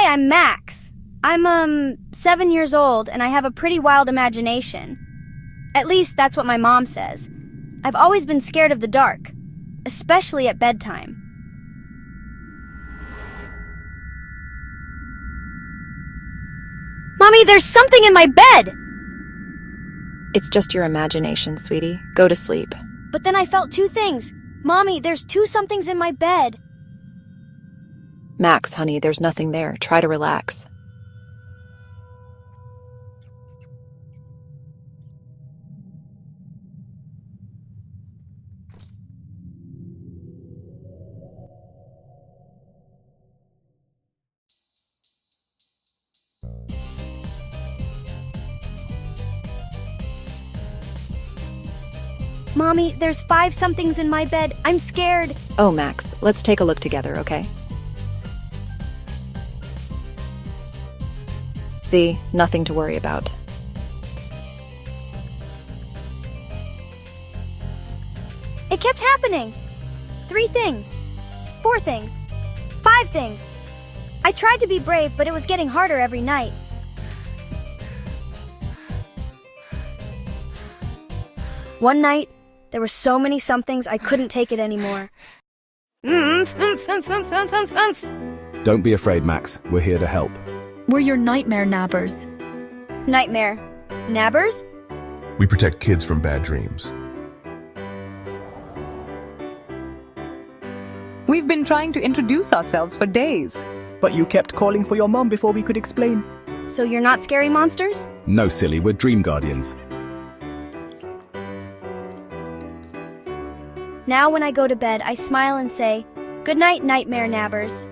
Hi, I'm Max. I'm 7 years old and I have a pretty wild imagination. At least that's what my mom says. I've always been scared of the dark, especially at bedtime. Mommy, there's something in my bed! It's just your imagination, sweetie. Go to sleep. But then I felt two things. Mommy, there's two somethings in my bed. Max, honey, there's nothing there. Try to relax. Mommy, there's 5 somethings in my bed. I'm scared. Oh, Max, let's take a look together, okay? See, nothing to worry about. It kept happening. 3 things. 4 things. 5 things. I tried to be brave, but it was getting harder every night. One night, there were so many somethings I couldn't take it anymore. Don't be afraid, Max. We're here to help. We're your Nightmare Nabbers. Nightmare Nabbers? We protect kids from bad dreams. We've been trying to introduce ourselves for days. But you kept calling for your mom before we could explain. So you're not scary monsters? No, silly, we're dream guardians. Now when I go to bed, I smile and say, "Good night, Nightmare Nabbers."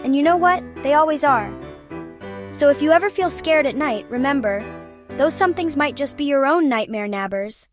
And you know what? They always are. So if you ever feel scared at night, remember, those somethings might just be your own Nightmare Nabbers.